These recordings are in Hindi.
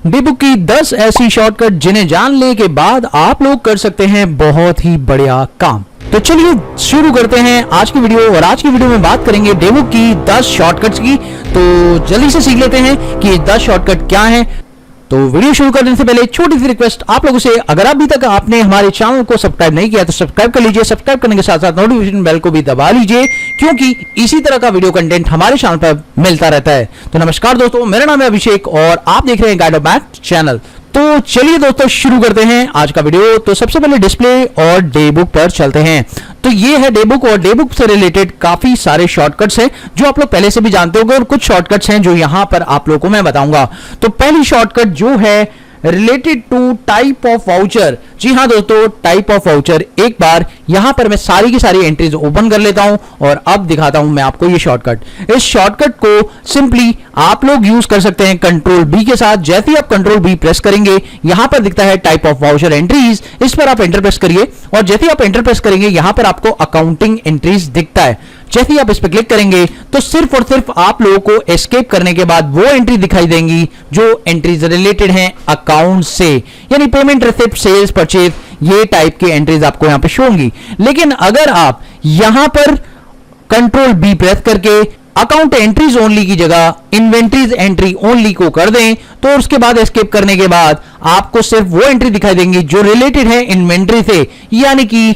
डेबुक की 10 ऐसी शॉर्टकट जिन्हें जान लेने के बाद आप लोग कर सकते हैं बहुत ही बढ़िया काम। तो चलिए शुरू करते हैं आज की वीडियो। और आज की वीडियो में बात करेंगे डेबुक की 10 शॉर्टकट्स की। तो जल्दी से सीख लेते हैं कि 10 शॉर्टकट क्या हैं। तो वीडियो शुरू करने से पहले छोटी सी रिक्वेस्ट आप लोगों से, अगर अभी तक आपने हमारे चैनल को सब्सक्राइब नहीं किया तो सब्सक्राइब कर लीजिए। सब्सक्राइब करने के साथ साथ नोटिफिकेशन बेल को भी दबा लीजिए, क्योंकि इसी तरह का वीडियो कंटेंट हमारे चैनल पर मिलता रहता है। तो नमस्कार दोस्तों, मेरा नाम है अभिषेक और आप देख रहे हैं गाइड ऑफ मैथ चैनल। तो चलिए दोस्तों शुरू करते हैं आज का वीडियो। तो सबसे पहले डिस्प्ले और डेबुक पर चलते हैं। तो ये है डेबुक और डेबुक से रिलेटेड काफी सारे शॉर्टकट्स हैं जो आप लोग पहले से भी जानते होंगे, और कुछ शॉर्टकट्स हैं जो यहां पर आप लोगों को मैं बताऊंगा। तो पहली शॉर्टकट जो है related to type of voucher. जी हाँ दोस्तों, टाइप ऑफ वाउचर। एक बार यहां पर मैं सारी की सारी एंट्रीज ओपन कर लेता हूं और अब दिखाता हूं मैं आपको ये शॉर्टकट। इस शॉर्टकट को सिंपली आप लोग यूज कर सकते हैं कंट्रोल बी के साथ। जैसे ही आप कंट्रोल बी प्रेस करेंगे यहां पर दिखता है टाइप ऑफ वाउचर एंट्रीज, इस पर आप एंटर प्रेस करिए और जैसे ही आप एंटर प्रेस करेंगे यहां पर आपको अकाउंटिंग एंट्रीज दिखता है। जैसे ही आप इस पर क्लिक करेंगे तो सिर्फ और सिर्फ आप लोगों को एस्केप करने के बाद वो एंट्री दिखाई देंगी जो एंट्रीज रिलेटेड हैं अकाउंट से, यानी पेमेंट, रिसिप्ट, सेल्स, परचेज, ये टाइप की एंट्रीज आपको यहां पे शो होंगी। लेकिन अगर आप यहां पर कंट्रोल बी प्रेस करके अकाउंट एंट्रीज ओनली की जगह इन्वेंट्रीज एंट्री ओनली को कर दें तो उसके बाद एस्केप करने के बाद आपको सिर्फ वो एंट्री दिखाई देंगी जो रिलेटेड है इन्वेंट्री से। यानी कि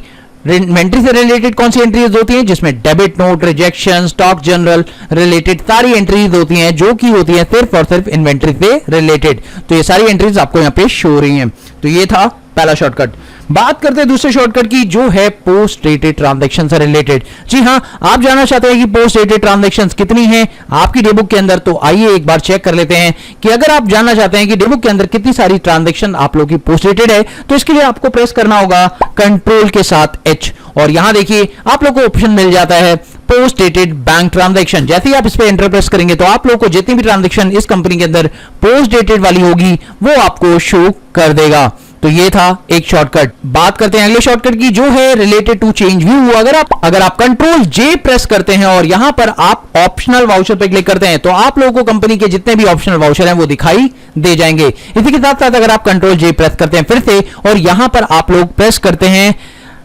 इन्वेंट्री से रिलेटेड कौन सी एंट्रीज होती हैं, जिसमें debit note, rejection, stock general related सारी एंट्रीज होती हैं जो कि होती हैं सिर्फ और सिर्फ इन्वेंट्री से रिलेटेड। तो ये सारी एंट्रीज आपको यहां पे शो हो रही हैं। तो ये था पहला शॉर्टकट। बात करते हैं दूसरे शॉर्टकट की जो है पोस्ट डेटेड ट्रांजैक्शन से रिलेटेड। जी हां, आप जानना चाहते हैं कि पोस्ट डेटेड ट्रांजैक्शंस कितनी हैं आपकी डेबुक के अंदर। तो आइए एक बार चेक कर लेते हैं कि अगर आप जानना चाहते हैं कि डेबुक के अंदर कितनी सारी ट्रांजैक्शन आप लोगों की पोस्ट डेटेड है तो इसके लिए आपको प्रेस करना होगा कंट्रोल के साथ एच, और यहां देखिए आप लोगों को ऑप्शन मिल जाता है पोस्ट डेटेड बैंक ट्रांजैक्शन। जैसे ही आप इस पे एंटर प्रेस करेंगे तो आप लोगों को जितनी भी ट्रांजैक्शन इस कंपनी के अंदर पोस्ट डेटेड वाली होगी वो आपको शो कर देगा। तो ये था एक शॉर्टकट। बात करते हैं अगले शॉर्टकट की जो है रिलेटेड टू चेंज व्यू। अगर आप कंट्रोल जे प्रेस करते हैं और यहां पर आप ऑप्शनल वाउचर पे क्लिक करते हैं तो आप लोगों को कंपनी के जितने भी ऑप्शनल वाउचर हैं वो दिखाई दे जाएंगे। इसी के साथ साथ अगर आप कंट्रोल जे प्रेस करते हैं फिर से और यहां पर आप लोग प्रेस करते हैं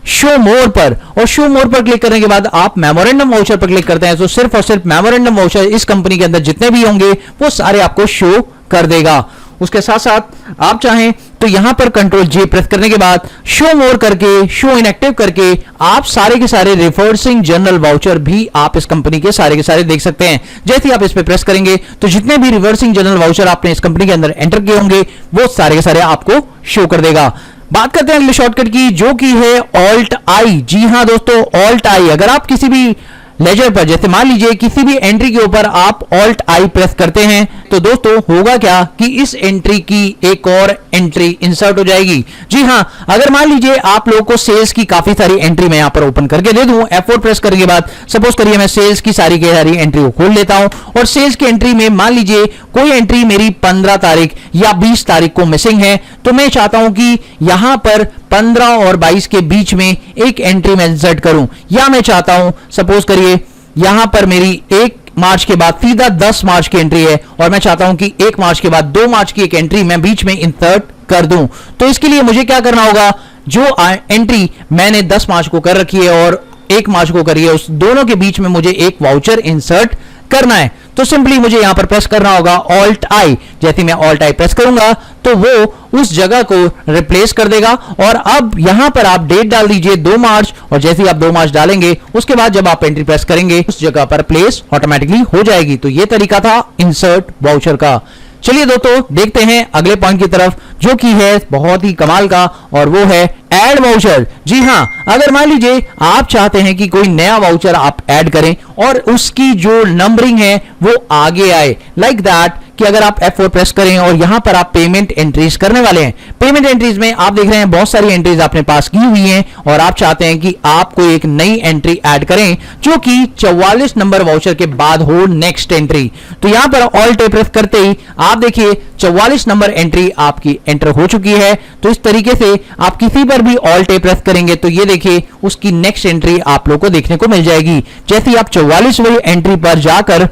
शो मोर पर, और शो मोर पर क्लिक करने के बाद आप मेमोरेंडम वाउचर पर क्लिक करते हैं तो सिर्फ और सिर्फ मेमोरेंडम वाउचर इस कंपनी के अंदर जितने भी होंगे वो सारे आपको शो कर देगा। उसके साथ साथ आप चाहें तो यहां पर कंट्रोल जे प्रेस करने के बाद शो मोर करके, शो इनएक्टिव करके आप सारे के सारे रिवर्सिंग जनरल वाउचर भी आप इस कंपनी के सारे देख सकते हैं। जैसे ही आप इस पे प्रेस करेंगे तो जितने भी रिवर्सिंग जनरल वाउचर आपने इस कंपनी के अंदर एंटर किए होंगे वो सारे के सारे आपको शो कर देगा। बात करते हैं अगले शॉर्टकट की जो की है ऑल्ट आई। जी हां दोस्तों, ऑल्ट आई। अगर आप किसी भी लेजर पर, जैसे मान लीजिए किसी भी एंट्री के ऊपर आप ऑल्ट आई प्रेस करते हैं तो दोस्तों होगा क्या कि इस एंट्री की एक और एंट्री इंसर्ट हो जाएगी। जी हां, अगर मान लीजिए आप लोगों को सेल्स की काफी सारी एंट्री मैं यहां पर ओपन करके दे दूं, F4 प्रेस करने के बाद सपोज करिए मैं सेल्स की सारी एंट्री को खोल लेता हूं और सेल्स की एंट्री में मान लीजिए कोई एंट्री मेरी 15 तारीख या 20 तारीख को मिसिंग है तो मैं चाहता हूं कि यहां पर 15 और 22 के बीच में एक एंट्री मैं इंसर्ट करूं, या मैं चाहता हूं सपोज करिए यहां पर मेरी 1 मार्च के बाद सीधा 10 मार्च की एंट्री है और मैं चाहता हूं कि 1 मार्च के बाद 2 मार्च की एक एंट्री मैं बीच में इंसर्ट कर दूं। तो इसके लिए मुझे क्या करना होगा, जो एंट्री मैंने 10 मार्च को कर रखी है और 1 मार्च को करी है उस दोनों के बीच में मुझे एक वाउचर इंसर्ट करना है। तो सिंपली मुझे यहां पर प्रेस करना होगा ऑल्ट आई। जैसे मैं ऑल्ट आई प्रेस करूंगा तो वो उस जगह को रिप्लेस कर देगा और अब यहां पर आप डेट डाल दीजिए 2 मार्च, और जैसे ही आप 2 मार्च डालेंगे उसके बाद जब आप एंट्री प्रेस करेंगे उस जगह पर प्लेस ऑटोमेटिकली हो जाएगी। तो ये तरीका था इंसर्ट वाउचर का। चलिए दोस्तों देखते हैं अगले पॉइंट की तरफ जो कि है बहुत ही कमाल का, और वो है ऐड वाउचर। जी हां, अगर मान लीजिए आप चाहते हैं कि कोई नया वाउचर आप ऐड करें और उसकी जो नंबरिंग है वो आगे आए, लाइक दैट कि अगर आप F4 प्रेस करें और यहां पर आप पेमेंट एंट्रीज करने वाले हैं। पेमेंट एंट्रीज में आप देख रहे हैं बहुत सारी एंट्रीज आपने पास की हुई हैं और आप चाहते हैं कि आप कोई एक नई एंट्री ऐड करें जो कि 44 नंबर वाउचर के बाद हो नेक्स्ट एंट्री। तो यहां पर ऑल्ट प्रेस करते ही आप देखिए 44 नंबर एंट्री आपकी एंटर हो चुकी है। तो इस तरीके से आप किसी पर भी ऑल्ट प्रेस करेंगे तो ये देखिए उसकी नेक्स्ट एंट्री आप लोग को देखने को मिल जाएगी। जैसे ही आप 44वीं एंट्री पर जाकर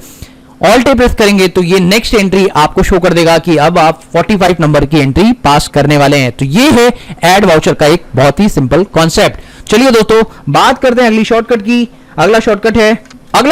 ऑल्ट प्रेस करेंगे तो ये नेक्स्ट एंट्री आपको शो कर देगा कि अब आप 45 नंबर की एंट्री पास करने वाले हैं। तो ये है ऐड वाउचर का एक बहुत ही सिंपल कॉन्सेप्ट। चलिए दोस्तों बात करते हैं अगली शॉर्टकट की। अगला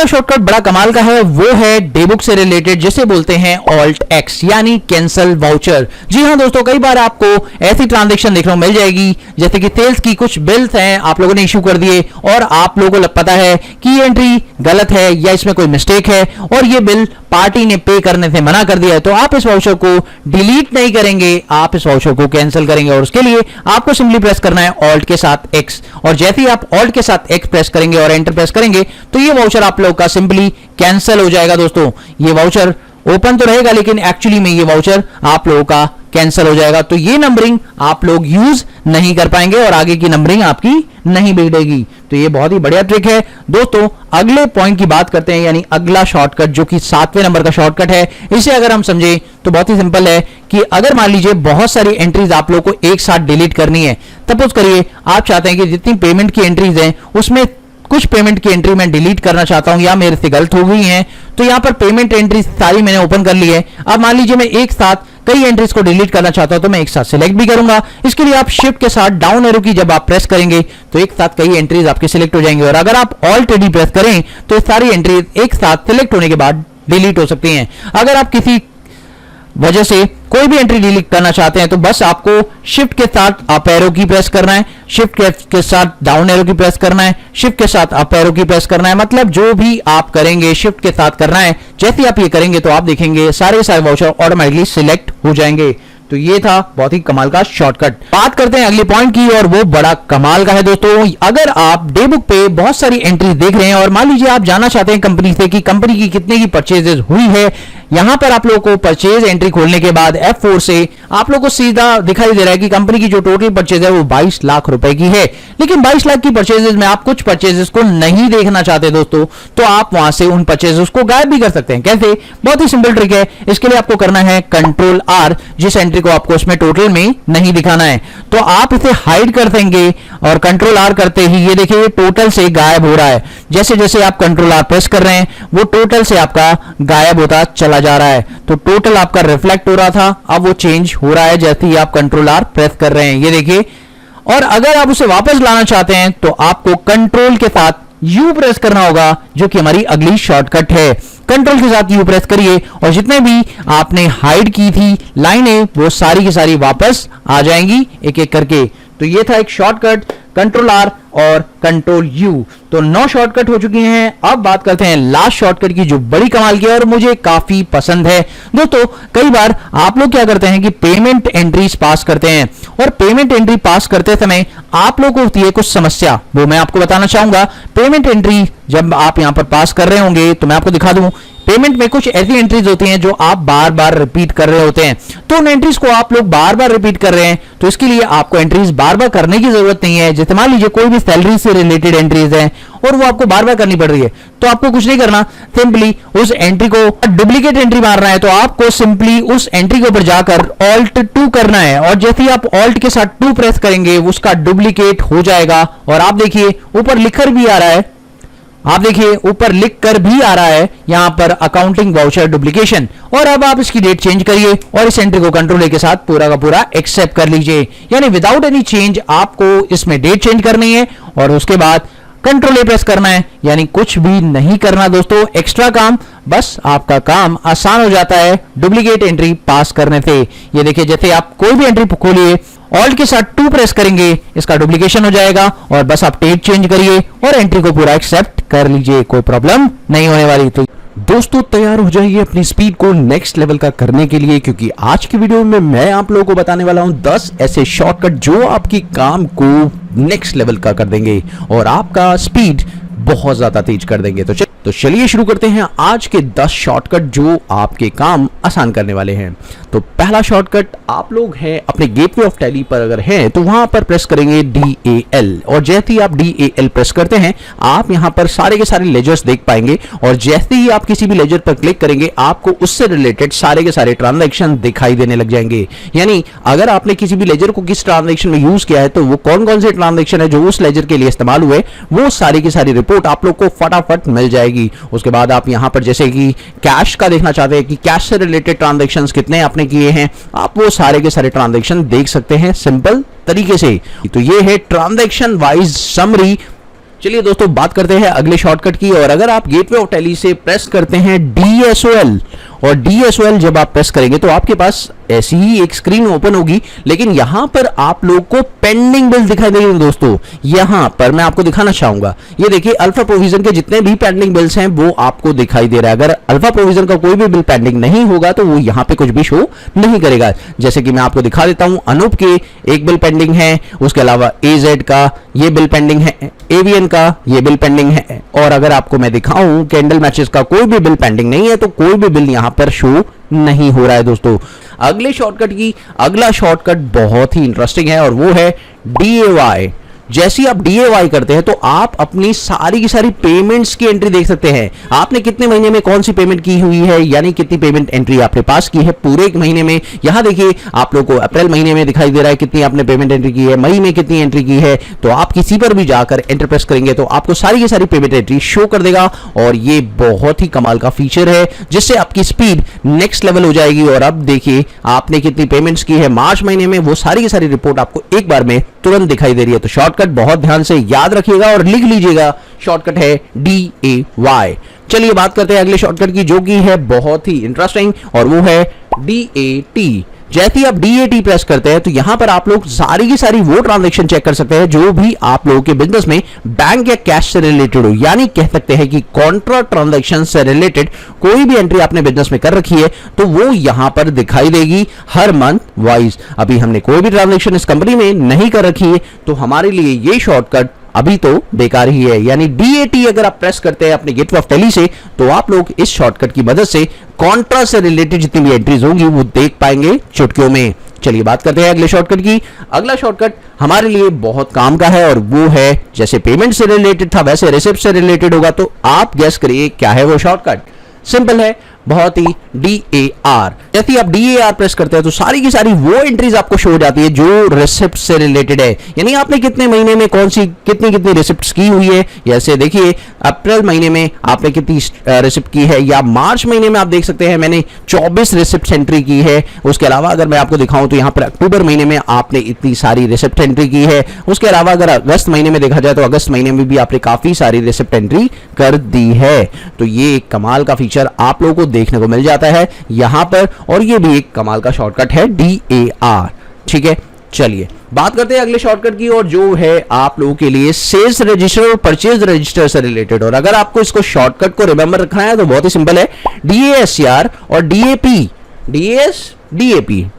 शॉर्टकट बड़ा कमाल का है, वो है डेबुक से रिलेटेड, जिसे बोलते हैं ऑल्ट एक्स यानी कैंसल वाउचर। जी हां दोस्तों, कई बार आपको ऐसी ट्रांजैक्शन देखने को मिल जाएगी जैसे कि सेल्स की कुछ बिल्स हैं आप लोगों ने इश्यू कर दिए और आप लोगों को पता है कि ये एंट्री गलत है या इसमें कोई मिस्टेक है और ये बिल पार्टी ने पे करने से मना कर दिया है। तो आप इस वाउचर को डिलीट नहीं करेंगे, आप इस वाउचर को कैंसिल करेंगे और उसके लिए आपको सिंपली प्रेस करना है ऑल्ट के साथ एक्स। और जैसे ही आप ऑल्ट के साथ एक्स प्रेस करेंगे और एंटर प्रेस करेंगे तो ये वाउचर आप लोग का सिंपली कैंसिल हो जाएगा। दोस्तों ये वाउचर ओपन तो रहेगा लेकिन एक्चुअली में ये वाउचर आप लोगों का कैंसिल हो जाएगा। तो ये नंबरिंग आप लोग यूज नहीं कर पाएंगे और आगे की नंबरिंग आपकी नहीं बिगड़ेगी। तो ये बहुत ही बढ़िया ट्रिक है दोस्तों। अगले पॉइंट की बात करते हैं, यानी अगला शॉर्टकट जो कि 7वें नंबर का शॉर्टकट है। इसे अगर हम समझें तो बहुत ही सिंपल है कि अगर मान लीजिए बहुत सारी एंट्रीज आप लोग को एक साथ डिलीट करनी है। सपोज करिए आप चाहते हैं कि जितनी पेमेंट की एंट्रीज हैं उसमें कुछ पेमेंट की एंट्री मैं डिलीट करना चाहता हूं या मेरे से गलत हो गई हैं। तो यहां पर पेमेंट एंट्री सारी मैंने ओपन कर ली है। अब मान लीजिए मैं एक साथ कई एंट्रीज को डिलीट करना चाहता हूं तो मैं एक साथ सिलेक्ट भी करूंगा। इसके लिए आप शिफ्ट के साथ डाउन एरो की जब आप प्रेस करेंगे तो एक साथ कई एंट्रीज आपके सिलेक्ट हो जाएंगे और अगर आप ऑल्ट डी प्रेस करें तो सारी एंट्रीज एक साथ सिलेक्ट होने के बाद डिलीट हो सकती हैं। अगर आप किसी वजह से कोई भी एंट्री डिलीट करना चाहते हैं तो बस आपको शिफ्ट के साथ अप एरो की प्रेस करना है, शिफ्ट के साथ डाउन एरो की प्रेस करना है, शिफ्ट के साथ अप एरो की प्रेस करना है। मतलब जो भी आप करेंगे शिफ्ट के साथ करना है। जैसे ही आप ये करेंगे तो आप देखेंगे सारे वाउचर ऑटोमेटिकली सिलेक्ट हो जाएंगे। तो ये था बहुत ही कमाल का शॉर्टकट। बात करते हैं अगले पॉइंट की और वो बड़ा कमाल का है दोस्तों। अगर आप डेबुक पे बहुत सारी एंट्रीज देख रहे हैं और मान लीजिए आप जानना चाहते हैं कंपनी से कि कंपनी की कितने की परचेजेस हुई है, यहां पर आप लोगों को परचेज एंट्री खोलने के बाद F4 से आप लोगों को सीधा दिखाई दे रहा है कि कंपनी की जो टोटल परचेज है वो 22 लाख रुपए की है। लेकिन 22 लाख की परचेजेस में आप कुछ परचेजेस को नहीं देखना चाहते दोस्तों, तो आप वहां से उन परचेजेस को गायब भी कर सकते हैं। कैसे? बहुत ही सिंपल ट्रिक है। इसके लिए आपको करना है कंट्रोल R, जिस एंट्री को आपको उसमें टोटल में नहीं दिखाना है तो आप इसे हाइड कर देंगे और कंट्रोल R करते ही ये देखिए टोटल से गायब हो रहा है। जैसे जैसे आप कंट्रोल R प्रेस कर रहे हैं वो टोटल से आपका गायब होता चला जा रहा है। तो टोटल आपका रिफ्लेक्ट हो रहा था, अब वो चेंज हो रहा है जैसे ही आप कंट्रोल R प्रेस कर रहे हैं, ये देखिए। और अगर आप उसे वापस लाना चाहते हैं तो आपको कंट्रोल के साथ U प्रेस करना होगा, जो कि हमारी अगली शॉर्टकट है। कंट्रोल के साथ U प्रेस करिए और जितने भी आपने हाइड की थी लाइनें वो सारी की सारी वापस आ जाएंगी एक एक करके। तो ये था एक शॉर्टकट कंट्रोल R और कंट्रोल U। तो 9 शॉर्टकट हो चुकी हैं। अब बात करते हैं लास्ट शॉर्टकट की जो बड़ी कमाल की है और मुझे काफी पसंद है दोस्तों। कई बार आप लोग क्या करते हैं कि पेमेंट एंट्रीज पास करते हैं और पेमेंट एंट्री पास करते समय आप लोग को होती है कुछ समस्या, वो मैं आपको बताना चाहूंगा। पेमेंट एंट्री जब आप यहां पर पास कर रहे होंगे तो मैं आपको दिखा दूं, पेमेंट में कुछ ऐसी एंट्रीज होती हैं जो आप बार बार रिपीट कर रहे होते हैं। तो उन एंट्रीज को आप लोग बार बार रिपीट कर रहे हैं तो इसके लिए आपको एंट्रीज बार बार करने की जरूरत नहीं है। जैसे मान लीजिए कोई भी सैलरी से रिलेटेड एंट्रीज है और वो आपको बार बार करनी पड़ रही है तो आपको कुछ नहीं करना, सिंपली उस एंट्री को डुप्लीकेट एंट्री मारना है तो आपको सिंपली उस एंट्री के ऊपर जाकर ऑल्ट 2 करना है और जैसे ही आप ऑल्ट के साथ 2 प्रेस करेंगे उसका डुप्लीकेट हो जाएगा। और आप देखिए ऊपर लिखकर भी आ रहा है, आप देखिए ऊपर लिख कर भी आ रहा है यहां पर अकाउंटिंग वाउचर डुप्लीकेशन। और अब आप इसकी डेट चेंज करिए और इस एंट्री को कंट्रोल ए के साथ पूरा का पूरा एक्सेप्ट कर लीजिए, यानी विदाउट एनी चेंज आपको इसमें डेट चेंज करनी है और उसके बाद कंट्रोल ए प्रेस करना है, यानी कुछ भी नहीं करना दोस्तों एक्स्ट्रा काम, बस आपका काम आसान हो जाता है डुप्लीकेट एंट्री पास करने से। ये देखिए जैसे आप कोई भी एंट्री खोलिए ऑल्ट के साथ 2 प्रेस करेंगे इसका डुप्लीकेशन हो जाएगा और बस आप डेट चेंज करिए और एंट्री को पूरा एक्सेप्ट कर लीजिए, कोई प्रॉब्लम नहीं होने वाली। तो दोस्तों तैयार हो जाइए अपनी स्पीड को नेक्स्ट लेवल का करने के लिए, क्योंकि आज की वीडियो में मैं आप लोगों को बताने वाला हूं 10 ऐसे शॉर्टकट जो आपकी काम को नेक्स्ट लेवल का कर देंगे और आपका स्पीड बहुत ज्यादा तेज कर देंगे। तो चलिए शुरू करते हैं आज के 10 शॉर्टकट जो आपके काम आसान करने वाले हैं। तो पहला शॉर्टकट आप लोग हैं अपने गेटवे ऑफ टैली पर अगर हैं तो वहां पर प्रेस करेंगे DAL और जैसे ही आप DAL प्रेस करते हैं आप यहां पर सारे के सारे लेजर्स देख पाएंगे और जैसे ही आप किसी भी लेजर पर क्लिक करेंगे आपको उससे रिलेटेड सारे के सारे ट्रांजैक्शन दिखाई देने लग जाएंगे। यानी अगर आपने किसी भी लेजर को किस ट्रांजैक्शन में यूज किया है तो वो कौन कौन से ट्रांजैक्शन है जो उस लेजर के लिए इस्तेमाल हुए वो सारी की सारी रिपोर्ट रिपोर्ट आप लोग को फटाफट मिल जाएगी। उसके बाद आप यहाँ पर जैसे कि कैश का देखना चाहते हैं कि कैश से रिलेटेड ट्रांजैक्शंस कितने आपने किए हैं, आप वो सारे के सारे ट्रांजैक्शन देख सकते हैं सिंपल तरीके से। तो ये है ट्रांजैक्शन वाइज समरी। चलिए दोस्तों बात करते हैं अगले शॉर्टकट की। और अगर आप गेटवे ऑफ टैली से प्रेस करते हैं DSOL, और DSOL जब आप प्रेस करेंगे तो आपके पास ऐसी ही एक स्क्रीन ओपन होगी, लेकिन यहां पर आप लोग को पेंडिंग बिल दिखाई देंगे दोस्तों। यहां पर मैं आपको दिखाना चाहूंगा, ये देखिए अल्फा प्रोविजन के जितने भी पेंडिंग बिल्स हैं वो आपको दिखाई दे रहा है। अगर अल्फा प्रोविजन का कोई भी बिल पेंडिंग नहीं होगा तो वो यहां पे कुछ भी शो नहीं करेगा। जैसे कि मैं आपको दिखा देता हूं, अनूप के एक बिल पेंडिंग है, उसके अलावा AZ का ये बिल पेंडिंग है, एवीएन का ये बिल पेंडिंग है। और अगर आपको मैं दिखाऊं कैंडल मैचेस का कोई भी बिल पेंडिंग नहीं है, तो कोई भी बिल यहां पर शो नहीं हो रहा है दोस्तों। अगले शॉर्टकट की अगला शॉर्टकट बहुत ही इंटरेस्टिंग है और वो है DAY। जैसे ही आप DAY करते हैं तो आप अपनी सारी की सारी पेमेंट्स की एंट्री देख सकते हैं। आपने कितने महीने में कौन सी पेमेंट की हुई है, यानी कितनी पेमेंट एंट्री आपने पास की है पूरे एक महीने में। यहां देखिए आप लोगों को अप्रैल महीने में दिखाई दे रहा है कितनी आपने पेमेंट एंट्री की है, मई में कितनी एंट्री की है। तो आप किसी पर भी जाकर एंटर प्रेस करेंगे तो आपको सारी की सारी पेमेंट एंट्री शो कर देगा। और ये बहुत ही कमाल का फीचर है जिससे आपकी स्पीड नेक्स्ट लेवल हो जाएगी। और अब देखिए आपने कितनी पेमेंट्स की है मार्च महीने में, वो सारी की सारी रिपोर्ट आपको एक बार में तुरंत दिखाई दे रही है। तो शॉर्टकट बहुत ध्यान से याद रखिएगा और लिख लीजिएगा, शॉर्टकट है DAY। चलिए बात करते हैं अगले शॉर्टकट की जो कि है बहुत ही इंटरेस्टिंग और वो है DAT। जैसे ही आप DAT प्रेस करते हैं तो यहां पर आप लोग सारी की सारी वो ट्रांजैक्शन चेक कर सकते हैं जो भी आप लोगों के बिजनेस में बैंक या कैश से रिलेटेड हो, यानी कह सकते हैं कि कॉन्ट्रा ट्रांजैक्शन से रिलेटेड कोई भी एंट्री आपने बिजनेस में कर रखी है तो वो यहां पर दिखाई देगी हर मंथ वाइज। अभी हमने कोई भी ट्रांजैक्शन इस कंपनी में नहीं कर रखी है तो हमारे लिए ये शॉर्टकट अभी तो बेकार ही है। यानी DAT अगर आप प्रेस करते हैं अपने गेटवे ऑफ टैली से तो आप लोग इस शॉर्टकट की मदद से कॉन्ट्रा से रिलेटेड जितनी भी एंट्रीज होंगी वो देख पाएंगे चुटकियों में। चलिए बात करते हैं अगले शॉर्टकट की। अगला शॉर्टकट हमारे लिए बहुत काम का है और वो है, जैसे पेमेंट से रिलेटेड था वैसे रिसिप्ट से रिलेटेड होगा। तो आप गेस करिए क्या है वो शॉर्टकट। सिंपल है बहुत ही, DAR। जैसे ही आप DAR प्रेस करते हैं तो सारी की सारी वो एंट्रीज आपको शो हो जाती है जो रिसिप्ट से रिलेटेड है, यानी आपने कितने महीने में कौन सी कितनी रिसिप्ट्स की हुई है। जैसे देखिए अप्रैल महीने में आपने कितनी रिसिप्ट की है, या मार्च महीने में आप देख सकते हैं मैंने 24 रिसिप्ट एंट्री की है। उसके अलावा अगर मैं आपको दिखाऊं तो यहाँ पर अक्टूबर महीने में आपने इतनी सारी रिसिप्ट एंट्री की है। उसके अलावा अगर अगस्त महीने में देखा जाए तो अगस्त महीने में भी आपने काफी सारी रिसिप्ट एंट्री कर दी है। तो ये एक कमाल का फीचर आप लोगों को देखने को मिल जाता है यहां पर, और ये भी एक कमाल का शॉर्टकट है DAR। ठीक है, चलिए बात करते हैं अगले शॉर्टकट की और जो है आप लोगों के लिए सेल्स रजिस्टर और परचेज रजिस्टर से रिलेटेड। और अगर आपको इसको शॉर्टकट को रिमेंबर रखना है तो बहुत ही सिंपल है, DASCR और DAP।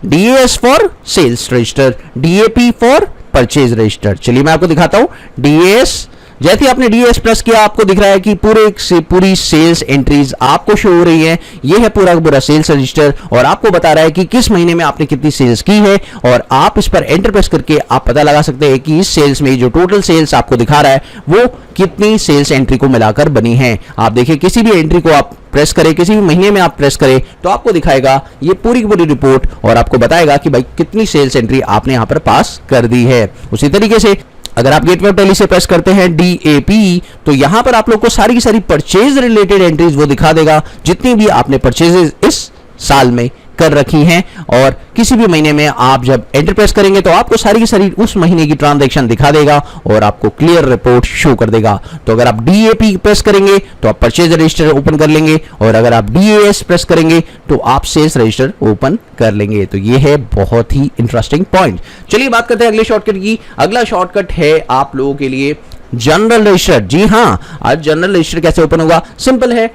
DAS for sales register, DAP for purchase register. चलिए मैं आपको दिखाता हूं। DAS, जैसे ही आपने DAS प्रेस किया आपको दिख रहा है कि पूरी सेल्स एंट्रीज आपको शो हो रही है। ये है पूरा सेल्स रजिस्टर और आपको बता रहा है कि किस महीने में आपने कितनी सेल्स की है। और आप इस पर एंटर प्रेस करके आप पता लगा सकते हैं कि इस सेल्स में जो टोटल सेल्स आपको दिखा रहा है वो कितनी सेल्स एंट्री को मिलाकर बनी है। आप देखिए किसी भी एंट्री को आप प्रेस करें, किसी भी महीने में आप प्रेस करें तो आपको दिखाएगा ये पूरी की पूरी रिपोर्ट और आपको बताएगा कि भाई कितनी सेल्स एंट्री आपने यहां पर पास कर दी है। उसी तरीके से अगर आप गेटवे ऑफ टैली से प्रेस करते हैं DAP तो यहां पर आप लोग को सारी की सारी परचेज रिलेटेड एंट्रीज वो दिखा देगा जितनी भी आपने परचेजेस इस साल में कर रखी हैं। और किसी भी महीने में आप जब एंटर प्रेस करेंगे तो आपको सारी की सारी उस महीने की ट्रांजैक्शन दिखा देगा और आपको क्लियर रिपोर्ट शो कर देगा। तो अगर आप DAP प्रेस करेंगे तो आप परचेज रजिस्टर ओपन कर लेंगे और अगर आप DAS प्रेस करेंगे तो आप सेल्स रजिस्टर ओपन कर लेंगे। तो ये है बहुत ही इंटरेस्टिंग पॉइंट। चलिए बात करते हैं अगले शॉर्टकट की। अगला शॉर्टकट है आप लोगों के लिए जनरल रजिस्टर। जी हां, आज जनरल रजिस्टर कैसे ओपन होगा, सिंपल है,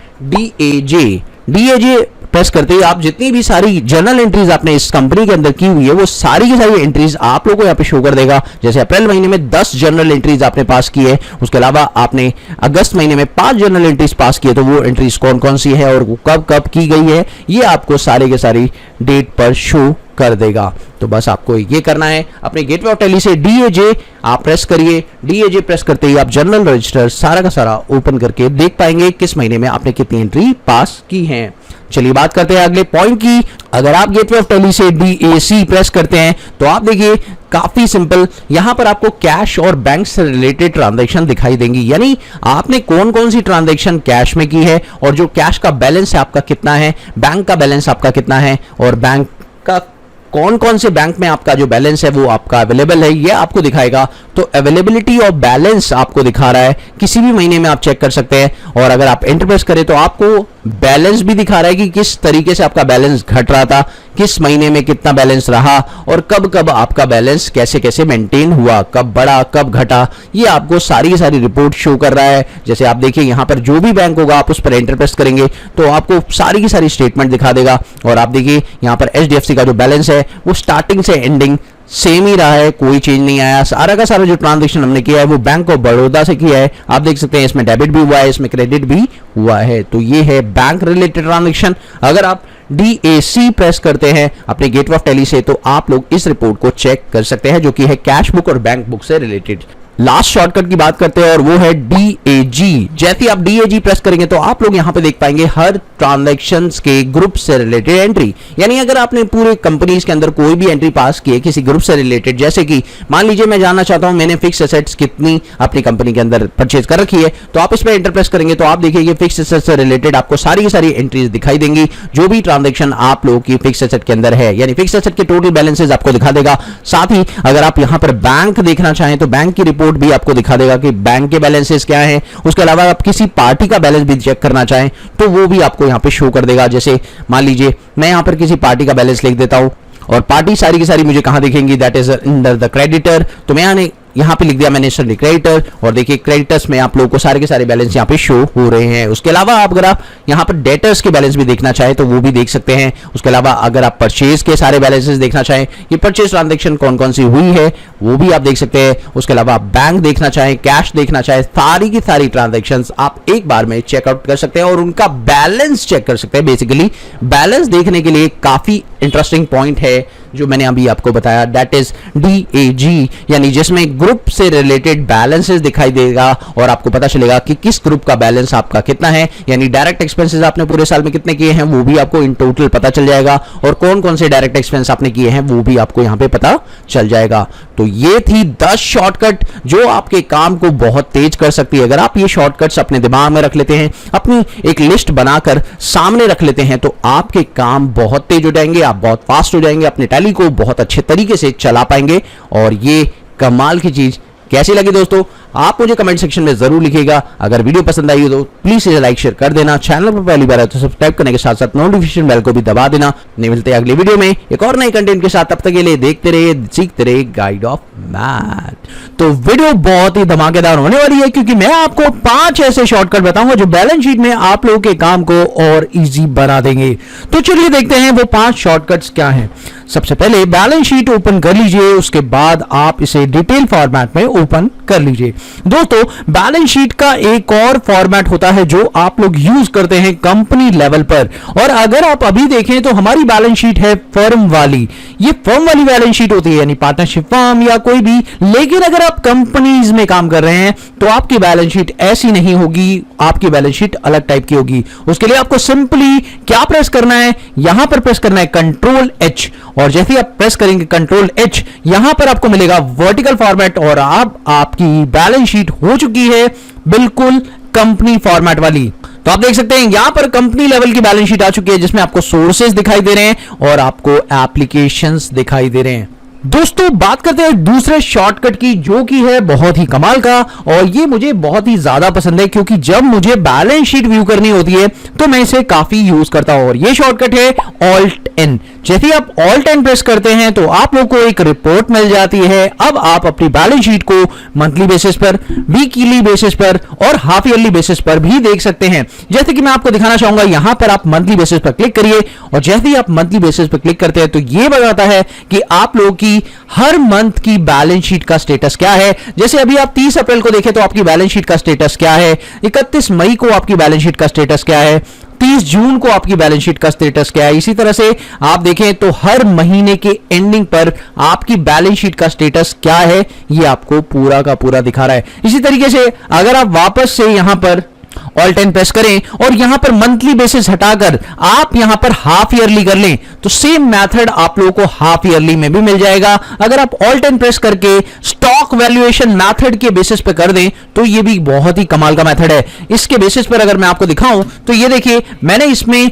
DAJ प्रेस करते ही आप जितनी भी सारी जनरल एंट्रीज आपने इस कंपनी के अंदर की हुई है वो सारी की सारी एंट्रीज आप लोगों को यहाँ पे शो कर देगा। जैसे अप्रैल महीने में 10 जनरल एंट्रीज आपने पास की है, उसके अलावा आपने अगस्त महीने में 5 जनरल एंट्रीज पास की है। तो वो एंट्रीज कौन कौन सी है और कब कब की गई है ये आपको सारे के सारी डेट पर शो कर देगा। तो बस आपको ये करना है, अपने गेटवे ऑफ टैली से DAJ आप प्रेस करिए। DAJ प्रेस करते ही आप जनरल रजिस्टर सारा का सारा ओपन करके देख पाएंगे किस महीने में आपने कितनी एंट्री पास की है। चलिए बात करते हैं अगले पॉइंट की। अगर आप गेटवे ऑफ टैली से DAC प्रेस करते हैं तो आप देखिए काफी सिंपल, यहां पर आपको कैश और बैंक से रिलेटेड ट्रांजैक्शन दिखाई देंगी, यानी आपने कौन कौन सी ट्रांजैक्शन कैश में की है और जो कैश का बैलेंस है आपका कितना है, बैंक का बैलेंस आपका कितना है और बैंक का कौन कौन से बैंक में आपका जो बैलेंस है वो आपका अवेलेबल है, ये आपको दिखाएगा। तो अवेलेबिलिटी ऑफ बैलेंस आपको दिखा रहा है, किसी भी महीने में आप चेक कर सकते हैं। और अगर आप एंटर प्रेस करें तो आपको बैलेंस भी दिखा रहा है कि किस तरीके से आपका बैलेंस घट रहा था, किस महीने में कितना बैलेंस रहा और कब कब आपका बैलेंस कैसे कैसे मेंटेन हुआ, कब बढ़ा कब घटा, ये आपको सारी सारी रिपोर्ट शो कर रहा है। जैसे आप देखिए यहां पर जो भी बैंक होगा आप उस पर एंटर प्रेस करेंगे तो आपको सारी की सारी स्टेटमेंट दिखा देगा। और आप देखिए यहां पर HDFC का जो बैलेंस है वो स्टार्टिंग से एंडिंग सेम ही रहा है, कोई चेंज नहीं आया। सारा का सारा जो ट्रांजैक्शन हमने किया है वो बैंक ऑफ बड़ौदा से किया है। आप देख सकते हैं इसमें डेबिट भी हुआ है, इसमें क्रेडिट भी हुआ है। तो ये है बैंक रिलेटेड ट्रांजैक्शन। अगर आप DAC प्रेस करते हैं अपने गेटवे ऑफ टैली से तो आप लोग इस रिपोर्ट को चेक कर सकते हैं, जो कि है कैश बुक और बैंक बुक से रिलेटेड। लास्ट शॉर्टकट की बात करते हैं और वो है DAG। जैसे आप DAG प्रेस करेंगे तो आप लोग यहां पे देख पाएंगे हर ट्रांजैक्शंस के ग्रुप से रिलेटेड एंट्री, यानी अगर आपने पूरे कंपनीज के अंदर कोई भी एंट्री पास की है किसी ग्रुप से रिलेटेड, जैसे कि मान लीजिए मैं जानना चाहता हूं मैंने फिक्स एसेट्स कितनी अपनी कंपनी के अंदर परचेज कर रखी है, तो आप इस पर एंटर प्रेस करेंगे तो आप देखिए ये फिक्स एसेट से रिलेटेड आपको सारी की सारी एंट्रीज दिखाई देंगी, जो भी ट्रांजैक्शन आप लोगों की फिक्स एसेट के अंदर है, यानी फिक्स एसेट के टोटल बैलेंसेज आपको दिखा देगा। साथ ही अगर आप यहां पर बैंक देखना चाहें तो बैंक की रिपोर्ट भी आपको दिखा देगा कि बैंक के बैलेंसेस क्या हैं। उसके अलावा आप किसी पार्टी का बैलेंस भी चेक करना चाहें तो वो भी आपको यहां पे शो कर देगा। जैसे मान लीजिए मैं यहां पर किसी पार्टी का बैलेंस लिख देता हूं और पार्टी सारी की सारी मुझे कहां दिखेंगी, that is under the creditor. तो मैं यहां पे लिख दिया मैंने सर क्रेडिटर और देखिए क्रेडिटर्स में आप लोगों को सारे के सारे बैलेंस यहां पे शो हो रहे हैं। उसके अलावा अगर आप यहां पर डेटर्स के बैलेंस भी देखना चाहें तो वो भी देख सकते हैं। उसके अलावा अगर आप परचेज के सारे बैलेंसेस देखना चाहें, ये परचेज ट्रांजैक्शन कौन कौन सी हुई है वो भी आप देख सकते हैं। उसके अलावा आप बैंक देखना चाहें, कैश देखना चाहें, सारी की सारी ट्रांजैक्शंस आप एक बार में चेकआउट कर सकते हैं और उनका बैलेंस चेक कर सकते हैं। बेसिकली बैलेंस देखने के लिए काफी इंटरेस्टिंग पॉइंट है जो मैंने अभी आपको बताया, दैट इज DAG, यानी जिसमें ग्रुप से रिलेटेड बैलेंसेस दिखाई देगा और आपको पता चलेगा कि किस ग्रुप का बैलेंस आपका कितना है, यानी डायरेक्ट एक्सपेंसेस आपने पूरे साल में कितने किए हैं वो भी आपको इन टोटल पता चल जाएगा और कौन कौन से डायरेक्ट एक्सपेंस आपने किए हैं वो भी आपको यहां पे पता चल जाएगा। तो ये थी 10 शॉर्टकट जो आपके काम को बहुत तेज कर सकती है। अगर आप ये शॉर्टकट्स अपने दिमाग में रख लेते हैं, अपनी एक लिस्ट बनाकर सामने रख लेते हैं तो आपके काम बहुत तेज हो जाएंगे, आप बहुत फास्ट हो जाएंगे, अपने टैली को बहुत अच्छे तरीके से चला पाएंगे। और ये कमाल की चीज कैसी लगी दोस्तों आप मुझे कमेंट सेक्शन में जरूर लिखिएगा। अगर वीडियो पसंद आई हो तो प्लीज इसे लाइक शेयर कर देना, चैनल पर पहली बार है तो सब्सक्राइब करने के साथ साथ नोटिफिकेशन बेल को भी दबा देना। नहीं मिलते अगले वीडियो में एक और नए कंटेंट के साथ, तब तक के लिए देखते रहिए सीखते रहिए गाइड ऑफ मैथ। तो वीडियो बहुत ही धमाकेदार होने वाली है क्योंकि मैं आपको 5 ऐसे शॉर्टकट बताऊंगा जो बैलेंस शीट में आप लोगों के काम को और इजी बना देंगे। तो चलिए देखते हैं वो 5 शॉर्टकट्स क्या हैं। सबसे पहले बैलेंस शीट ओपन कर लीजिए, उसके बाद आप इसे डिटेल फॉर्मेट में ओपन कर लीजिए। दोस्तों बैलेंस शीट का एक और फॉर्मेट होता है जो आप लोग यूज करते हैं कंपनी लेवल पर, और अगर आप अभी देखें तो हमारी बैलेंस शीट है फर्म वाली। ये फर्म वाली बैलेंस शीट होती है, यानी पार्टनरशिप फर्म या कोई भी। लेकिन अगर आप कंपनीज में काम कर रहे हैं तो आपकी बैलेंस शीट ऐसी नहीं होगी, आपकी बैलेंस शीट अलग टाइप की होगी। उसके लिए आपको सिंपली क्या प्रेस करना है, यहां पर प्रेस करना है Ctrl+H, और जैसे ही आप प्रेस करेंगे Ctrl+H यहां पर आपको मिलेगा वर्टिकल फॉर्मेट और अब आपकी बैलेंस शीट हो चुकी है बिल्कुल कंपनी फॉर्मेट वाली। तो आप देख सकते हैं यहां पर कंपनी लेवल की बैलेंस शीट आ चुकी है जिसमें आपको सोर्सेज दिखाई दे रहे हैं और आपको एप्लीकेशंस दिखाई दे रहे हैं। दोस्तों बात करते हैं दूसरे शॉर्टकट की जो कि है बहुत ही कमाल का, और ये मुझे बहुत ही ज्यादा पसंद है क्योंकि जब मुझे बैलेंस शीट व्यू करनी होती है तो मैं इसे काफी यूज करता हूं, और ये शॉर्टकट है Alt+N। जैसे ही आप Alt+N प्रेस करते हैं तो आप लोग को एक रिपोर्ट मिल जाती है। अब आप अपनी बैलेंस शीट को मंथली बेसिस पर, वीकली बेसिस पर और हाफ ईयरली बेसिस पर भी देख सकते हैं। जैसे कि मैं आपको दिखाना चाहूंगा, यहां पर आप मंथली बेसिस पर क्लिक करिए और जैसे ही आप मंथली बेसिस पर क्लिक करते हैं तो ये बताता है कि आप लोग की हर मंथ की बैलेंस शीट का स्टेटस क्या है। जैसे अभी आप 30 अप्रैल को देखें तो आपकी बैलेंस शीट का स्टेटस क्या है, 31 मई को आपकी बैलेंस शीट का स्टेटस क्या है, 30 जून को आपकी बैलेंस शीट का स्टेटस क्या है। इसी तरह से आप देखें तो हर महीने के एंडिंग पर आपकी बैलेंस शीट का स्टेटस क्या है ये आपको पूरा का पूरा दिखा रहा है। इसी तरीके से अगर आप वापस से यहां पर ऑल 10 प्रेस करें और यहां पर मंथली बेसिस हटाकर आप यहां पर हाफ ईयरली कर लें तो सेम मेथड आप लोगों को हाफ ईयरली में भी मिल जाएगा। अगर आप ऑल 10 प्रेस करके स्टॉक वैल्यूएशन मेथड के बेसिस पे कर दें तो ये भी बहुत ही कमाल का मेथड है। इसके बेसिस पर अगर मैं आपको दिखाऊं तो ये देखिए मैंने इसमें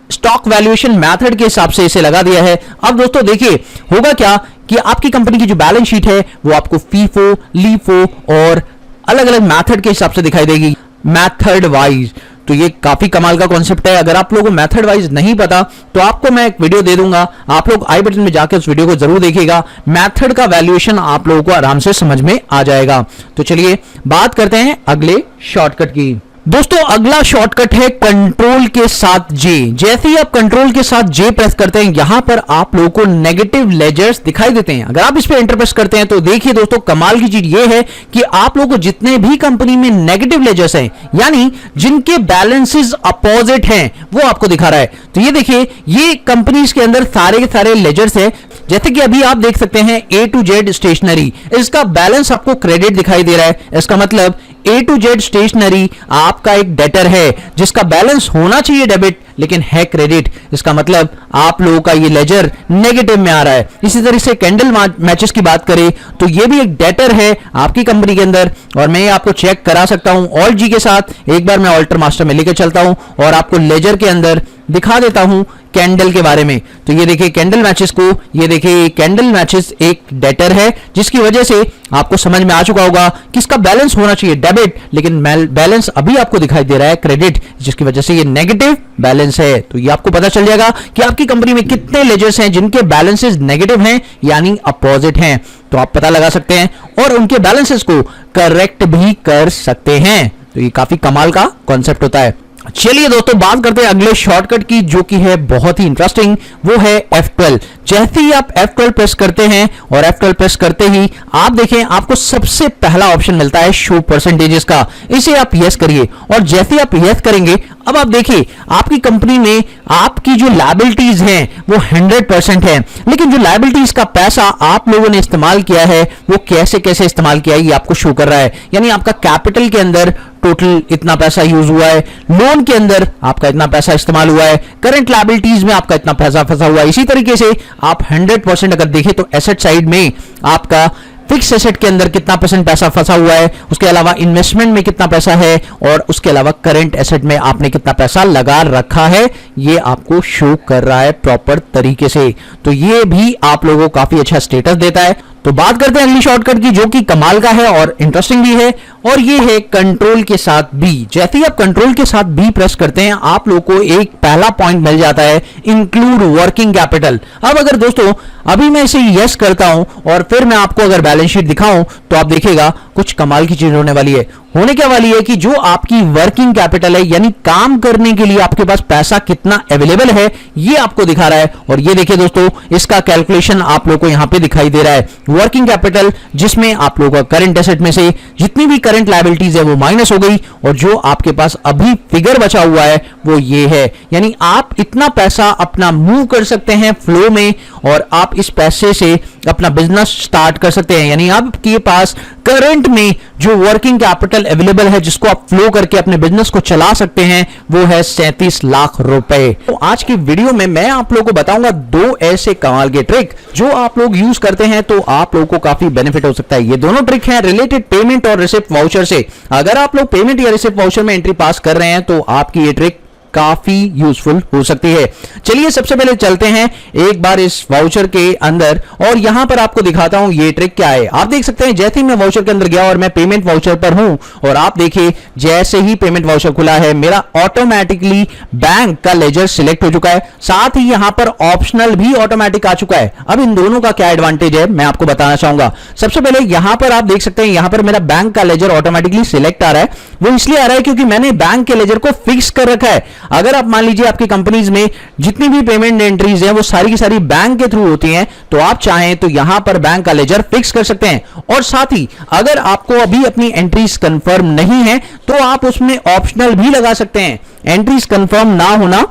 स्टॉक वैल्यूएशन मेथड के हिसाब से इसे लगा दिया है। अब दोस्तों देखिए होगा क्या कि आपकी कंपनी की जो बैलेंस शीट है वो आपको फीफो, लीफो और अलग अलग मेथड के हिसाब से दिखाई देगी, मेथड वाइज। तो ये काफी कमाल का कॉन्सेप्ट है। अगर आप लोगों को मेथड वाइज नहीं पता तो आपको मैं एक वीडियो दे दूंगा, आप लोग आई बटन में जाकर उस वीडियो को जरूर देखिएगा। मेथड का वैल्यूएशन आप लोगों को आराम से समझ में आ जाएगा। तो चलिए बात करते हैं अगले शॉर्टकट की। दोस्तों अगला शॉर्टकट है कंट्रोल के साथ जे। जैसे ही आप कंट्रोल के साथ जे प्रेस करते हैं यहां पर आप लोगों को नेगेटिव लेजर्स दिखाई देते हैं। अगर आप इस पे एंटर प्रेस करते हैं तो देखिए दोस्तों कमाल की चीज ये है कि आप लोगों को जितने भी कंपनी में नेगेटिव लेजर्स हैं यानी जिनके बैलेंसेस अपोजिट हैं वो आपको दिखा रहा है। तो ये देखिए ये कंपनीज के अंदर सारे के सारे लेजर्स है। जैसे कि अभी आप देख सकते हैं A to Z स्टेशनरी, इसका बैलेंस आपको क्रेडिट दिखाई दे रहा है। इसका मतलब A to Z स्टेशनरी आपका एक डेटर है जिसका बैलेंस होना चाहिए डेबिट लेकिन है क्रेडिट। इसका मतलब आप लोगों का ये लेजर नेगेटिव में आ रहा है। इसी तरह से कैंडल मैचेस की बात करें तो ये भी एक डेटर है आपकी कंपनी के अंदर और मैं आपको चेक करा सकता हूं ऑल्ट जी के साथ। एक बार मैं ऑल्टर मास्टर में लेकर चलता हूं और आपको लेजर के अंदर दिखा देता हूं कैंडल के बारे में। तो ये देखिए कैंडल मैचेस को, ये देखिए कैंडल मैचेस एक डेटर है जिसकी वजह से आपको समझ में आ चुका होगा कि इसका बैलेंस होना चाहिए डेबिट लेकिन बैलेंस अभी आपको दिखाई दे रहा है क्रेडिट, जिसकी वजह से ये नेगेटिव बैलेंस है। तो ये आपको पता चल जाएगा कि आपकी कंपनी में कितने लेजर्स हैं जिनके बैलेंसेस नेगेटिव हैं यानी अपोजिट हैं। तो आप पता लगा सकते हैं और उनके बैलेंसेस को करेक्ट भी कर सकते हैं। तो ये काफी कमाल का कॉन्सेप्ट होता है। चलिए दोस्तों बात करते हैं अगले शॉर्टकट की जो कि है बहुत ही इंटरेस्टिंग, वो है F12। जैसे ही आप F12 प्रेस करते हैं और F12 प्रेस करते ही आप देखें आपको सबसे पहला ऑप्शन मिलता है शो परसेंटेजेस का। इसे आप यस करिए और जैसे ही आप यस करेंगे अब आप देखिए आपकी कंपनी में आपकी जो लायबिलिटीज हैं वो 100% है लेकिन जो लायबिलिटीज का पैसा आप लोगों ने इस्तेमाल किया है वो कैसे कैसे इस्तेमाल किया है ये आपको शो कर रहा है। यानी आपका कैपिटल के अंदर टोटल इतना पैसा यूज हुआ है, लोन के अंदर आपका इतना पैसा इस्तेमाल हुआ है, करंट लायबिलिटीज में आपका इतना पैसा फंसा हुआ है। इसी तरीके से आप 100% अगर देखें तो एसेट साइड में आपका फिक्स एसेट के अंदर कितना परसेंट पैसा फंसा हुआ है, उसके अलावा इन्वेस्टमेंट में कितना पैसा है और उसके अलावा करंट एसेट में आपने कितना पैसा लगा रखा है ये आपको शो कर रहा है प्रॉपर तरीके से। तो ये भी आप लोगों को काफी अच्छा स्टेटस देता है। तो बात करते हैं अगली शॉर्टकट की जो कि कमाल का है और इंटरेस्टिंग भी है और ये है कंट्रोल के साथ बी। जैसे ही आप कंट्रोल के साथ बी प्रेस करते हैं आप लोगों को एक पहला पॉइंट मिल जाता है इंक्लूड वर्किंग कैपिटल। अब अगर दोस्तों अभी मैं इसे यस करता हूं और फिर मैं आपको अगर बैलेंस शीट दिखाऊं तो आप देखिएगा कुछ कमाल की चीज होने वाली है। होने क्या वाली है कि जो आपकी वर्किंग कैपिटल है यानी काम करने के लिए आपके पास पैसा कितना अवेलेबल है ये आपको दिखा रहा है। और ये देखिए दोस्तों इसका कैलकुलेशन आप लोगों को यहां पे दिखाई दे रहा है। वर्किंग कैपिटल जिसमें आप लोगों का करंट एसेट में से जितनी भी करंट लायबिलिटीज है वो माइनस हो गई और जो आपके पास अभी फिगर बचा हुआ है वो ये है। यानी आप इतना पैसा अपना मूव कर सकते हैं फ्लो में और आप इस पैसे से अपना बिजनेस स्टार्ट कर सकते हैं। यानी आपके पास करंट में जो वर्किंग कैपिटल अवेलेबल है जिसको आप फ्लो करके अपने बिजनेस को चला सकते हैं वो है 37 लाख रुपए। तो आज की वीडियो में मैं आप लोगों को बताऊंगा दो ऐसे कमाल के ट्रिक जो आप लोग यूज करते हैं तो आप लोगों को काफी बेनिफिट हो सकता है। ये दोनों ट्रिक हैं रिलेटेड पेमेंट और रिसिप्ट वाउचर से। अगर आप लोग पेमेंट या रिसिप्ट वाउचर में एंट्री पास कर रहे हैं तो आपकी ये ट्रिक काफी यूजफुल हो सकती है। चलिए सबसे पहले चलते हैं एक बार इस वाउचर के अंदर और यहां पर आपको दिखाता हूं ये ट्रिक क्या है। आप देख सकते हैं जैसे ही मैं वाउचर के अंदर गया और मैं पेमेंट वाउचर पर हूं और आप देखिए जैसे ही पेमेंट वाउचर खुला है मेरा ऑटोमेटिकली बैंक का लेजर सिलेक्ट हो चुका है, साथ ही यहां पर ऑप्शनल भी ऑटोमेटिक आ चुका है। अब इन दोनों का क्या एडवांटेज है मैं आपको बताना चाहूंगा। सबसे पहले यहां पर आप देख सकते हैं यहां पर मेरा बैंक का लेजर ऑटोमेटिकली सिलेक्ट आ रहा है। वो इसलिए आ रहा है क्योंकि मैंने बैंक के लेजर को फिक्स कर रखा है। अगर आप मान लीजिए आपकी कंपनीज में जितनी भी पेमेंट एंट्रीज हैं वो सारी की सारी बैंक के थ्रू होती हैं तो आप चाहें तो यहां पर बैंक का लेजर फिक्स कर सकते हैं। और साथ ही अगर आपको अभी अपनी एंट्रीज कंफर्म नहीं है तो आप उसमें ऑप्शनल भी लगा सकते हैं। एंट्रीज कंफर्म ना होना